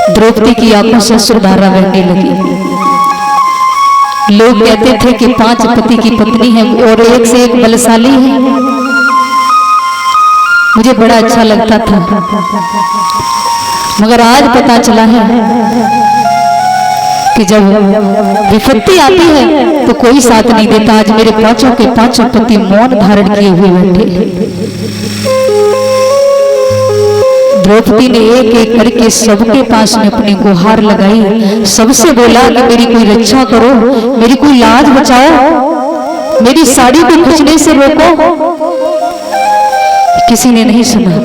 द्रौपदी की आंखों से अश्रुधारा बहने लगी। लोग कहते थे कि 5 पति की पत्नी है और एक से एक बलशाली है। मुझे बड़ा अच्छा लगता था, मगर आज पता चला है कि जब विपत्ति आती है तो कोई साथ नहीं देता। आज मेरे 5 के 5 पति मौन धारण किए हुए बैठे। द्रौपदी ने एक एक करके सबके पास में अपनी गुहार लगाई, सबसे बोला कि मेरी कोई रक्षा करो, मेरी कोई लाज बचाओ, मेरी साड़ी को खींचने से रोको। किसी ने नहीं सुना।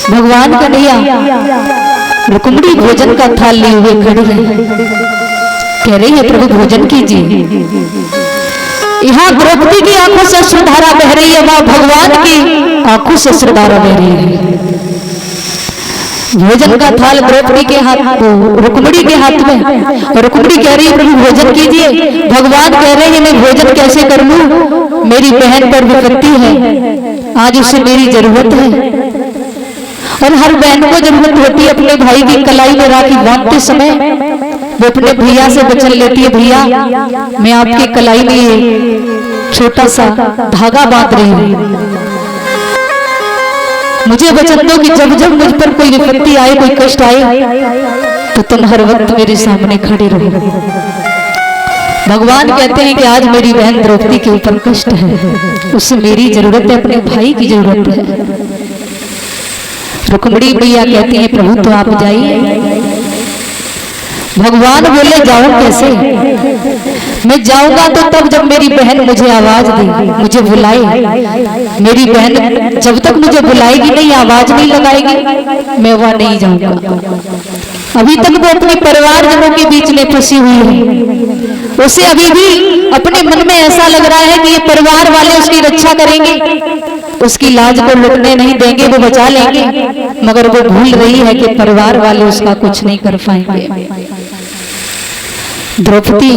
भगवान कन्हैया रुक्मिणी भोजन का थाल लिए हुए खड़ी है, कह रही है प्रभु भोजन कीजिए। यहाँ द्रौपदी की आंखों से अश्रुधारा बह रही है, वहां भगवान की आंखों से अश्रुधारा बह रही है। भोजन का थाल द्रौपदी के हाथ, रुक्मिणी के हाथ में, और रुक्मिणी कह रही है प्रभु भोजन कीजिए। भगवान कह रहे हैं मैं भोजन कैसे कर लूं, मेरी बहन पर विपत्ति है, आज उसे मेरी जरूरत है। और हर बहन को जरूरत होती है अपने भाई की कलाई में राखी बांधते समय, वो अपने भैया से वचन लेती है, भैया मैं आपकी कलाई में छोटा सा धागा बांध रही हूँ, मुझे वचन दो कि जब जब मुझ पर कोई विपत्ति आए, कोई कष्ट आए, तो तुम हर वक्त मेरे सामने खड़े रहो। भगवान कहते हैं कि आज मेरी बहन द्रौपदी के ऊपर कष्ट है, उससे मेरी जरूरत है, अपने भाई की जरूरत है। रुक्मिणी भैया कहती हैं प्रभु तो आप जाइए। भगवान बोले जाऊं कैसे, मैं जाऊंगा तो तब जब मेरी बहन मुझे आवाज दे, मुझे बुलाए। मेरी बहन जब तक मुझे बुलाएगी नहीं, आवाज नहीं लगाएगी, मैं वहां नहीं जाऊंगा। अभी तक वो अपने परिवारजनों के बीच में फंसी हुई है, उसे अभी भी अपने मन में ऐसा लग रहा है कि ये परिवार वाले उसकी रक्षा करेंगे, उसकी लाज को लुटने नहीं देंगे, वो बचा लेंगे, मगर वो भूल रही है कि परिवार वाले उसका कुछ नहीं कर पाएंगे। द्रौपदी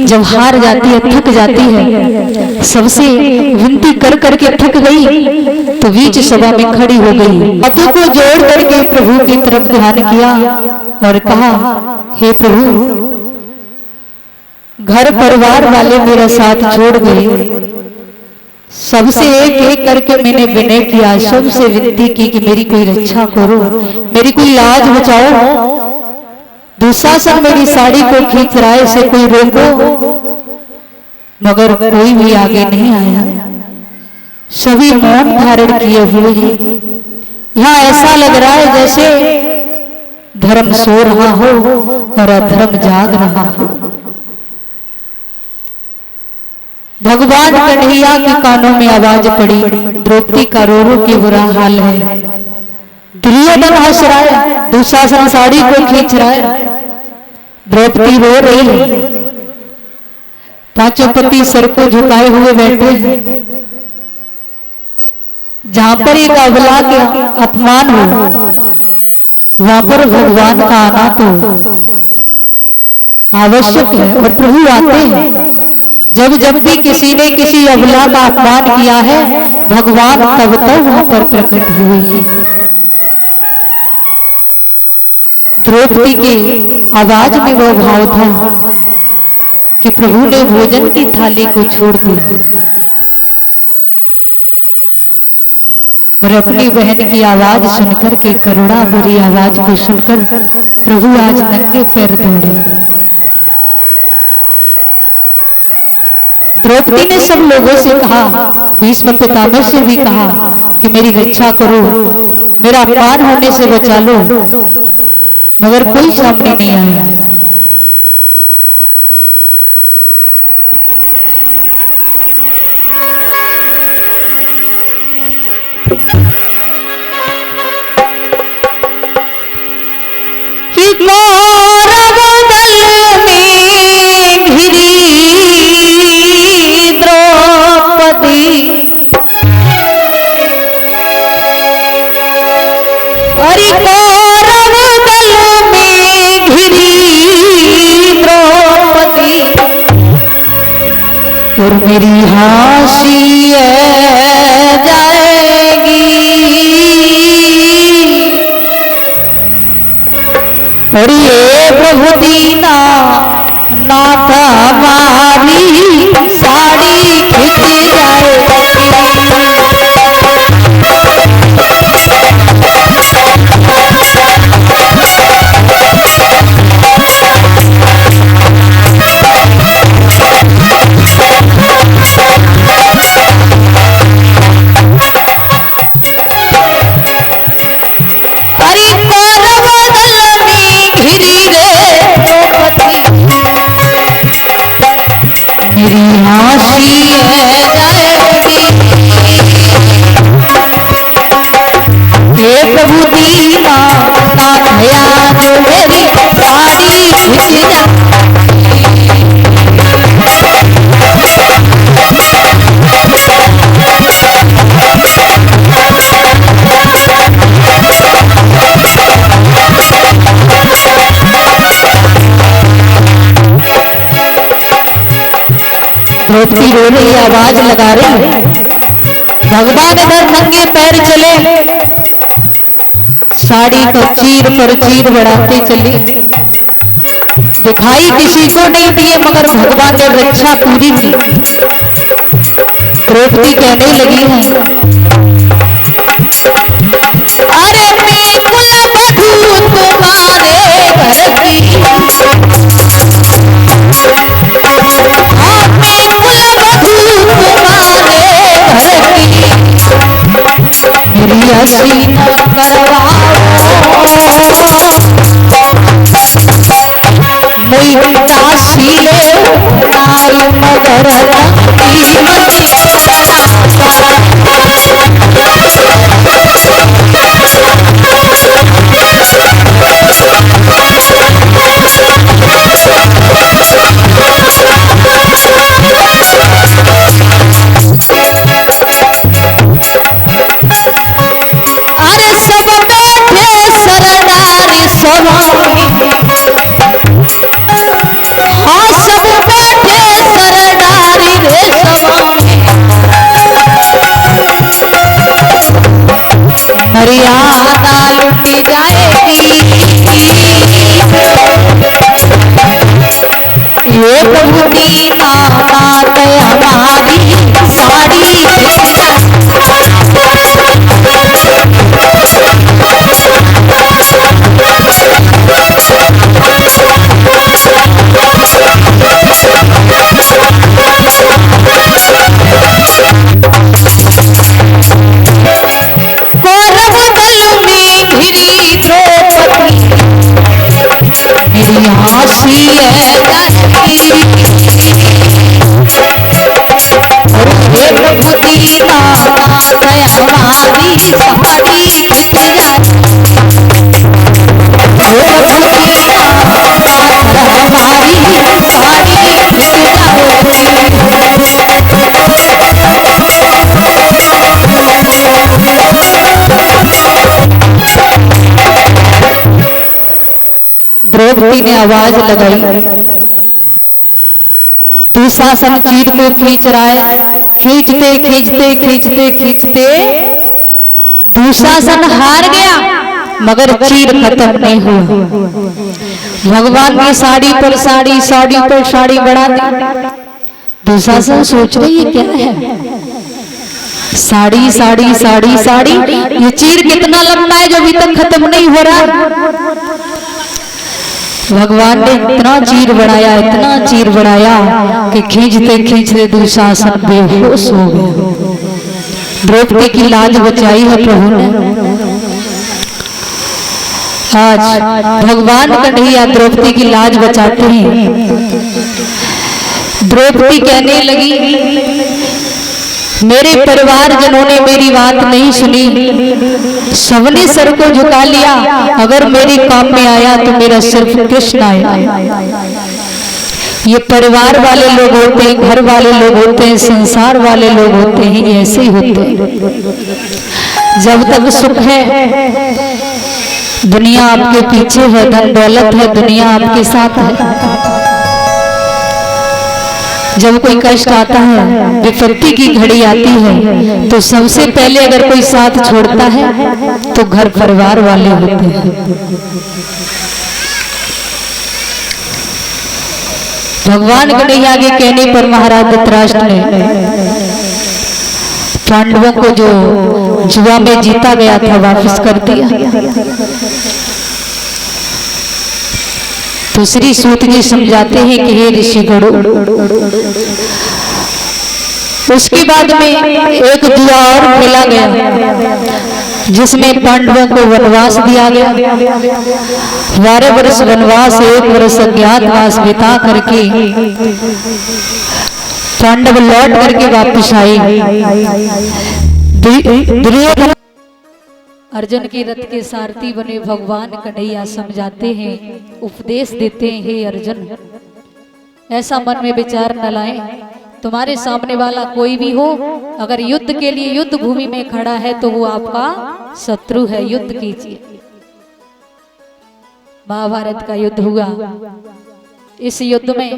जब हार जाती है, थक जाती है, सबसे विनती कर करके थक गई, तो बीच सभा में खड़ी हो गई, हाथों को जोड़ करके प्रभु की तरफ ध्यान किया और कहा हे प्रभु, घर परिवार वाले मेरा साथ छोड़ गए, सबसे एक एक करके मैंने विनय किया, सबसे विनती की कि मेरी कोई रक्षा करो, मेरी कोई लाज बचाओ। दुशासन मेरी साड़ी को खींच रहा है, इसे कोई रोको, मगर कोई भी आगे नहीं आया, सभी मौन धारण किए हुए हैं। यहाँ ऐसा लग रहा है जैसे धर्म सो रहा हो और अधर्म जाग रहा हो। भगवान कन्हैया के कानों में आवाज पड़ी, द्रौपदी का रो रो के बुरा हाल है, दुर्योधन हंस रहा है, दुशासन साड़ी को खींच रहा है, द्रौपदी रो रही है, 5 पति सर को झुकाए हुए बैठे हैं। जहां पर एक अबला का अपमान हो, वहां पर भगवान का आना तो आवश्यक है, और प्रभु आते हैं। जब जब भी किसी ने किसी अबला का अपमान किया है, भगवान तब तक वहां पर प्रकट हुए हैं। द्रौपदी की आवाज में वो भाव था कि प्रभु ने भोजन की थाली को छोड़ दिया और अपनी बहन की आवाज सुनकर के, करुणा भरी आवाज को सुनकर प्रभु आज नंगे पैर दौड़े। द्रौपदी ने सब लोगों से कहा, भीष्म पितामह से भी कहा कि मेरी रक्षा करो, मेरा अपमान होने से बचा लो, मगर कोई सामने नहीं आया। और मेरी हाशी जाएगी, द्रौपदी रो रही, आवाज लगा रही। भगवान इधर नंगे पैर चले, साड़ी को चीर पर चीर बढ़ाते चले। दिखाई किसी को नहीं दिए, मगर भगवान ने रक्षा पूरी की। द्रौपदी कहने लगी है, अरे मैं कुल बधू तुम्हारे घर की, हाँ मैं कुल बधू तुम्हारे घर की, मेरी हसी न करवाओ, मुई दासी ले नाई मगर अरे सब बैठे सरदारी सभा, हाँ सब बैठे सरदारी रे सभा, मर्यादा लुटी जाएगी, ये प्रभु की नात हमारी साड़ी हंसी है द्रौपदी ने आवाज लगाई, दुशासन चीर को खींच रहा है, खींचते खींचते खींचते खींचते दुशासन हार गया, मगर चीर खत्म नहीं हुआ। भगवान ने साड़ी पर साड़ी, साड़ी पर साड़ी बढ़ा दी। दुशासन सोच रही है क्या है, साड़ी साड़ी साड़ी साड़ी, ये चीर कितना लंबा है जो अभी तक खत्म नहीं हो रहा। भगवान ने इतना चीर बढ़ाया, इतना चीर बढ़ाया कि खींचते खींचते दुशासन बेहोश हो गया। द्रौपदी की लाज बचाई है प्रभु ने। आज भगवान कन्हैया द्रौपदी की लाज बचाते हैं। द्रौपदी कहने लगी, मेरे परिवार जनों ने मेरी बात नहीं सुनी, सबने सर को झुका लिया। अगर मेरे काम में आया तो मेरा सिर्फ कृष्ण आया। ये परिवार वाले लोग होते हैं, घर वाले लोग होते हैं, संसार वाले लोग होते हैं, ऐसे ही होते हैं। जब तक सुख है दुनिया आपके पीछे है, धन दौलत है दुनिया आपके साथ है। जब कोई कष्ट आता है, विपत्ति की घड़ी आती है, तो सबसे पहले अगर कोई साथ छोड़ता है तो घर परिवार वाले होते हैं। भगवान कन्हैया के कहने पर महाराज धृतराष्ट्र ने पांडवों को जो जुआ में जीता गया था वापस कर दिया। तो श्री सूत जी समझाते हैं कि हे ऋषि गणों, उसके बाद में एक जुआ और खेला गया जिसमें पांडवों को वनवास दिया गया। 12 वर्ष वनवास, 1 वर्ष अज्ञातवास बिता करके पांडव लौट करके वापस आए। दुर्योधन अर्जुन के रथ के सारथी बने भगवान कन्हैया समझाते हैं, उपदेश देते हैं, हे अर्जुन ऐसा मन में विचार न लाएं, तुम्हारे सामने वाला कोई भी हो, अगर युद्ध के लिए युद्ध भूमि में खड़ा है तो वो आपका शत्रु है, युद्ध कीजिए। महाभारत का युद्ध हुआ। इस युद्ध में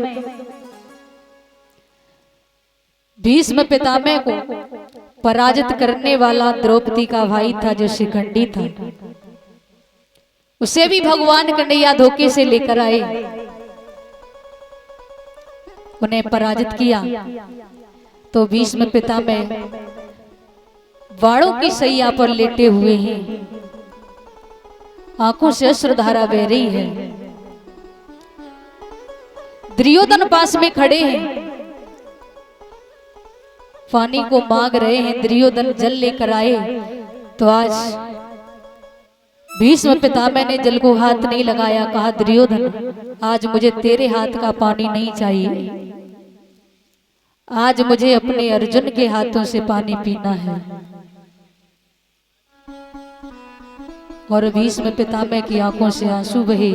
भीष्म पितामह को पराजित करने वाला द्रौपदी का भाई था जो शिखंडी था, उसे भी भगवान कन्हैया धोखे से लेकर आए, उन्हें पराजित किया। तो भीष्म पितामह बाणों की सैया पर लेटे हुए हैं, आंखों से अश्रुधारा बह रही है। दुर्योधन पास में खड़े हैं, पानी को मांग रहे हैं। दुर्योधन जल लेकर आए तो आज भीष्म पितामह ने जल को हाथ नहीं लगाया, कहा दुर्योधन आज मुझे तेरे हाथ का पानी नहीं चाहिए, आज मुझे अपने अर्जुन के हाथों से पानी पीना है। और भीष्म पितामह की आंखों से आंसू बहे,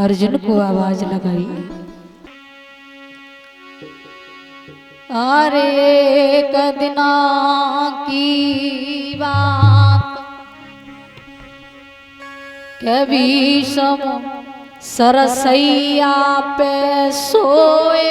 अर्जुन को आवाज लगाई, अरे कदना की बात कभी सम सरसैया पे सोए,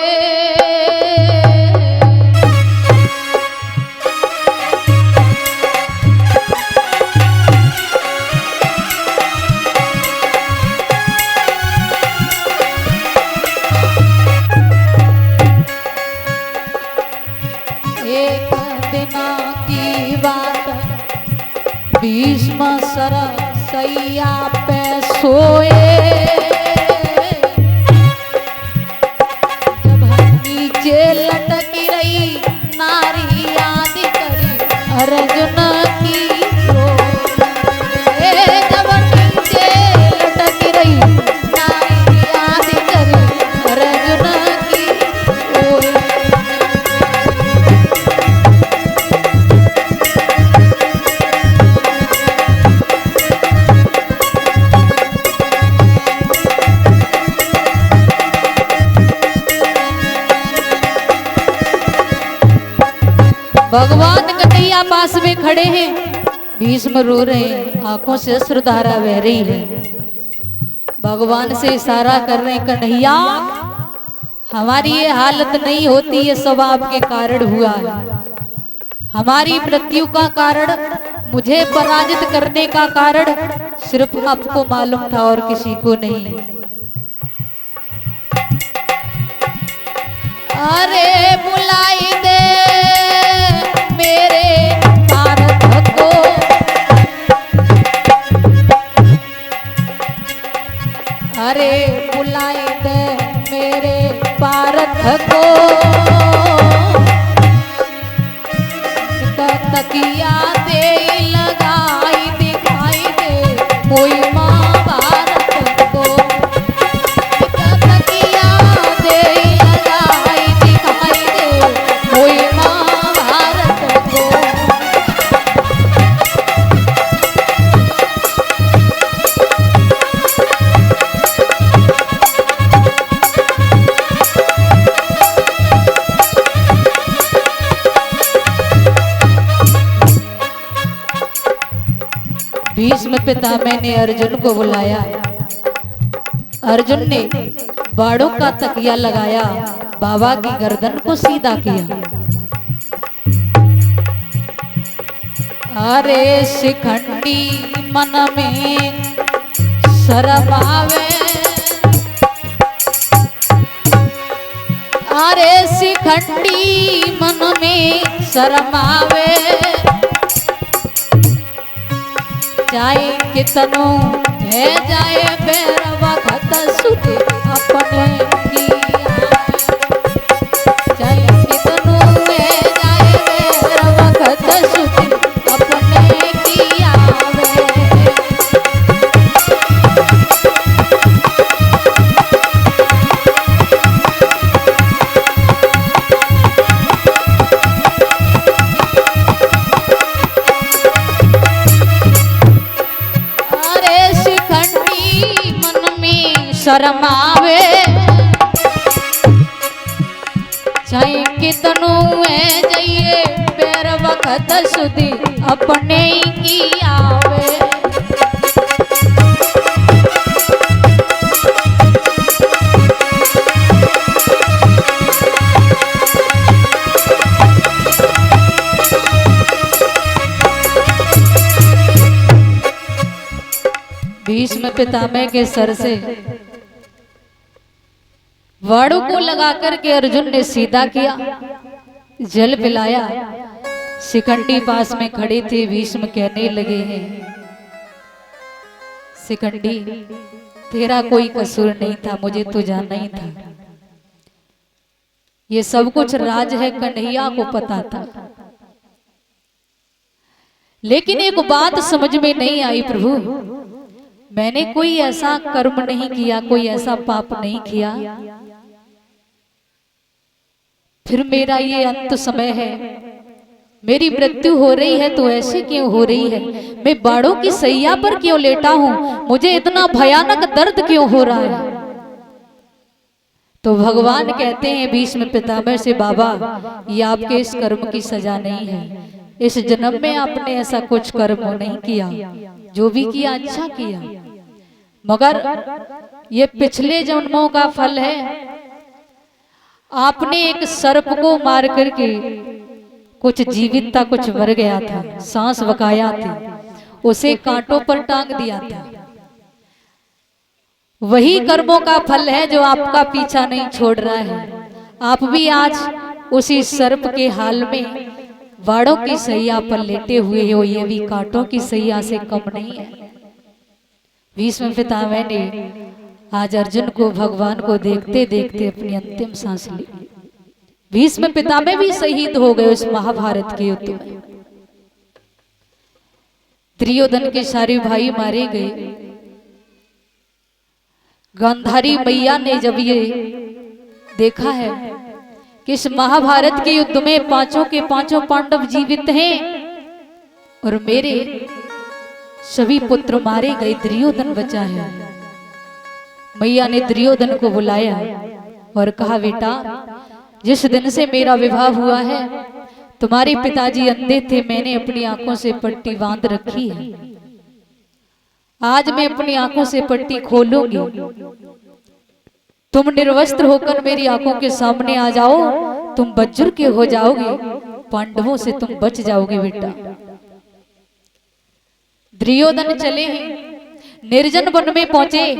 भीष्म सरसैया पे सोए, जब नीचे लटकी रही नारी याद करी अर्जुन की रोए, जब नीचे लटकी रही नारी याद करी अर्जुन की रोए। भगवान कन्हैया पास में खड़े हैं, भीष्म रो रहे हैं, आंखों से अश्रुधारा बह रही है। भगवान से इशारा कर रहे हैं, कन्हैया हमारी ये हालत नहीं होती, ये सब आपके कारण हुआ है। हमारी मृत्यु का कारण, मुझे पराजित करने का कारण सिर्फ आपको मालूम था और किसी को नहीं। अरे बुलाई दे मेरे पारथ को, अरे बुलाई दे मेरे पारथ को, तकिया दे लगाई दिखाई दे कोई महाभारत को, तकिया दे लगाई दिखाई दे कोई महाभारत को। भीष्म पितामह ने अर्जुन को बुलाया, अर्जुन ने बाणों का तकिया लगाया, बाबा की गर्दन को सीधा किया। अरे शिखंडी मन में शर्म आवे, अरे शिखंडी मन में शर्म आवे, चाहे कितनो है जाए भैरवा खत सुध अपने की, चाहे कितनो है जाए भैरवा खत सुध अपने की आवे। शर्म आवे, चाहे कितनो है जाइए पैर वक्त सुधी अपने की आवे। भीष्म पितामह के सर से वाड़ों को लगाकर के अर्जुन ने सीधा किया, जल पिलाया। शिखंडी पास में खड़े थे, भीष्म कहने लगे हैं, शिखंडी तेरा कोई कसूर नहीं था, मुझे तो जानना ही था। ये सब कुछ राज है, कन्हैया को पता था। लेकिन एक बात समझ में नहीं आई प्रभु, मैंने कोई ऐसा कर्म नहीं किया, कोई ऐसा पाप नहीं किया, फिर मेरा ये अंत समय है, मेरी मृत्यु हो रही है तो ऐसे क्यों हो रही है? मैं बाड़ों की सैया पर क्यों लेटा हूं? मुझे इतना भयानक दर्द क्यों हो रहा है? तो भगवान कहते हैं भीष्म पितामह से, बाबा ये आपके इस कर्म की सजा नहीं है, इस जन्म में आपने ऐसा कुछ कर्म नहीं किया, जो भी किया अच्छा किया, मगर ये पिछले जन्मों का फल है। आपने एक सर्प को मार करके कुछ जीवित था, कुछ मर गया था, सांस बकाया थी, उसे कांटों पर टांग दिया था। वही कर्मों का फल है जो आपका पीछा नहीं छोड़ रहा है। आप भी आज उसी सर्प के हाल में वाड़ों की सैया पर लेटे हुए हो, ये भी कांटों की सैया से कम नहीं है। भीष्म पितामह ने आज अर्जुन को, भगवान को देखते देखते अपनी अंतिम सांस ली। भीष्म पितामह भी शहीद हो गए उस महाभारत के युद्ध में। दुर्योधन के सारे भाई मारे गए। गांधारी मैया ने जब ये देखा है कि इस महाभारत के युद्ध में पांचों के पांचों पांडव जीवित हैं और मेरे सभी पुत्र मारे गए, दुर्योधन बचा है, मैया ने दुर्योधन को बुलाया और कहा, बेटा जिस दिन से मेरा विवाह हुआ है, तुम्हारे पिताजी अंधे थे, मैंने अपनी आंखों से पट्टी बांध रखी है, आज मैं अपनी आंखों से पट्टी खोलूंगी, तुम निर्वस्त्र होकर मेरी आंखों के सामने आ जाओ, तुम वज्र के हो जाओगे, पांडवों से तुम बच जाओगे बेटा। दुर्योधन चले हैं, निर्जन वन में पहुंचे,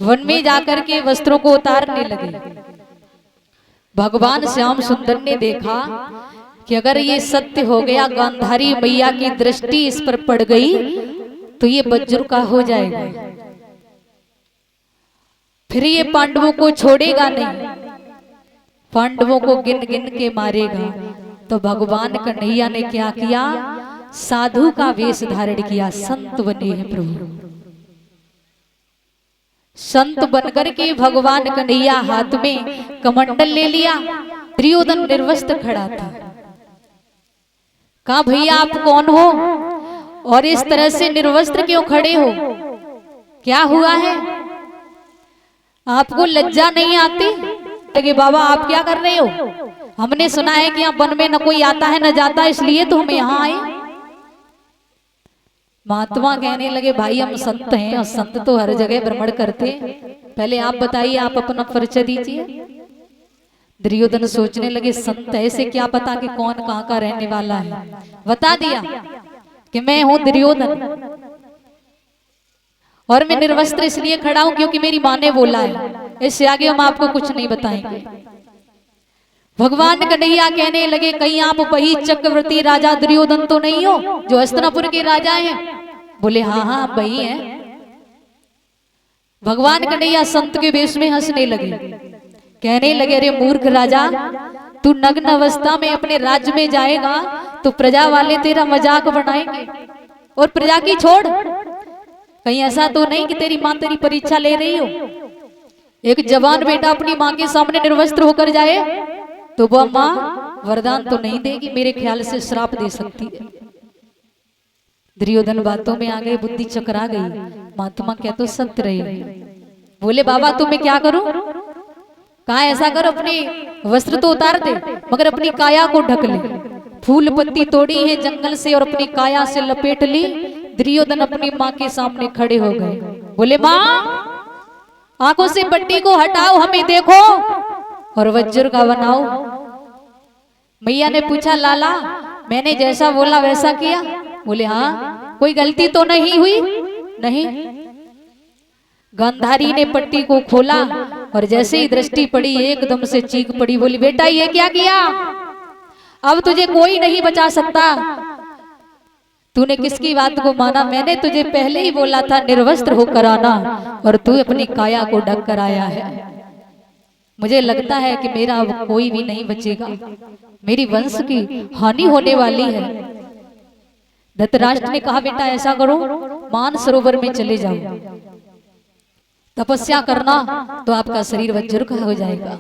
वन में जाकर के वस्त्रों को उतारने लगे। भगवान श्याम सुंदर ने देखा कि अगर ये सत्य हो गया, गांधारी मैया की दृष्टि इस पर पड़ गई तो ये वज्र का हो जाएगा, फिर ये पांडवों को छोड़ेगा नहीं, पांडवों को गिन गिन के मारेगा। तो भगवान कन्हैया ने क्या किया, साधु का वेश धारण किया, संत बने हैं प्रभु। संत बनकर के भगवान कन्हैया हाथ में कमंडल ले लिया। दुर्योधन निर्वस्त्र खड़ा था। कहा, भैया आप कौन हो और इस तरह से निर्वस्त्र क्यों खड़े हो, क्या हुआ है, आपको लज्जा नहीं आती? लगे, बाबा आप क्या कर रहे हो? हमने सुना है कि यहाँ वन में न कोई आता है न जाता, इसलिए तो हम यहाँ आए। महात्मा कहने लगे, भाई हम संत हैं और संत तो हर जगह भ्रमण करते हैं, पहले आप बताइए, आप अपना परिचय दीजिए। दुर्योधन सोचने लगे, संत ऐसे क्या पता कि कौन कहाँ का रहने वाला है। बता दिया कि मैं हूं दुर्योधन और मैं निर्वस्त्र इसलिए खड़ा हूं क्योंकि मेरी मां ने बोला है, इससे आगे हम आपको कुछ नहीं बताएंगे। भगवान कन्हैया कहने लगे, कहीं आप वही चक्रवर्ती राजा दुर्योधन तो नहीं हो जो हस्तिनापुर के राजा हैं? बोले, हाँ हाँ आप वही हैं। भगवान कन्हैया संत के वेश में हंसने लगे, कहने लगे, अरे मूर्ख राजा, तू नग्न अवस्था में अपने राज्य में जाएगा तो प्रजा वाले तेरा मजाक बनाएंगे, और प्रजा की छोड़, कहीं ऐसा तो नहीं कि तेरी मां तेरी परीक्षा ले रही हो? एक जवान बेटा अपनी मां के सामने निर्वस्त्र होकर जाए तो वह मां वरदान तो नहीं देगी, मेरे ख्याल से श्राप दे सकती है। दुर्योधन बातों में आ गए, बुद्धि चकरा गई। महात्मा क्या तो सत्य रहे। बोले, बाबा तुम्हें क्या करूं? कहा, ऐसा कर, अपने वस्त्र तो उतार दे मगर अपनी काया को ढक ले। फूल पत्ती तोड़ी है जंगल से और अपनी काया से लपेट ली। दुर्योधन अपनी माँ के सामने खड़े हो गए। बोले, माँ आंखों से पट्टी को हटाओ, हमें देखो और वज्र का बनाओ। मैया ने पूछा, लाला मैंने जैसा बोला वैसा किया? बोले, हाँ। कोई गलती तो नहीं हुई? नहीं। गांधारी ने पट्टी को खोला और जैसे ही दृष्टि पड़ी एकदम से चीख पड़ी, बोली बेटा ये क्या किया, अब तुझे कोई नहीं बचा सकता। तूने किसकी बात को माना, मैंने तुझे पहले ही बोला था निर्वस्त्र होकर आना और तू अपनी काया को ढक कर आया है। मुझे लगता है कि मेरा अब कोई भी नहीं बचेगा, मेरी वंश की हानि होने वाली है। धृतराष्ट्र ने कहा बेटा ऐसा करो, मान सरोवर में चले जाओ, तपस्या करना तो आपका शरीर वज्र का हो जाएगा।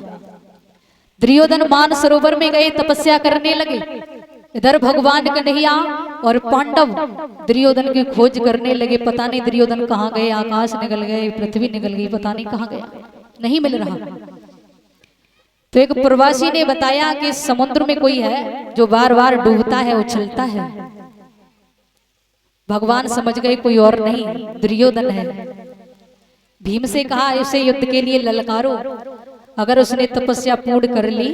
दुर्योधन मान सरोवर में गए, तपस्या करने लगे। इधर भगवान कन्हैया और पांडव दुर्योधन की खोज करने लगे। पता नहीं दुर्योधन कहाँ गए, आकाश निकल गए, पृथ्वी निकल गई, पता नहीं कहाँ गया, नहीं मिल रहा। तो एक प्रवासी ने बताया कि समुद्र में कोई है जो बार बार डूबता है, उछलता है। भगवान समझ गए कोई और नहीं, दुर्योधन है। भीम से कहा उसे युद्ध के लिए ललकारो, अगर उसने तपस्या पूर्ण कर ली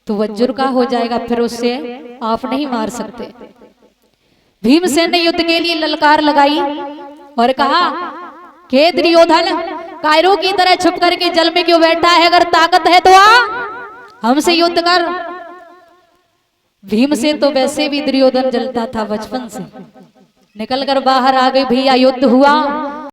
तो वज्र का हो जाएगा, फिर उससे आप नहीं मार सकते। भीमसेन ने युद्ध के लिए ललकार लगाई और कहा कि दुर्योधन कायरों की तरह छुप करके जल में क्यों बैठा है, अगर ताकत है तो आ हमसे युद्ध कर। भीमसेन तो वैसे भी दुर्योधन जलता था बचपन से, निकल कर बाहर आ गए, भैया युद्ध हुआ।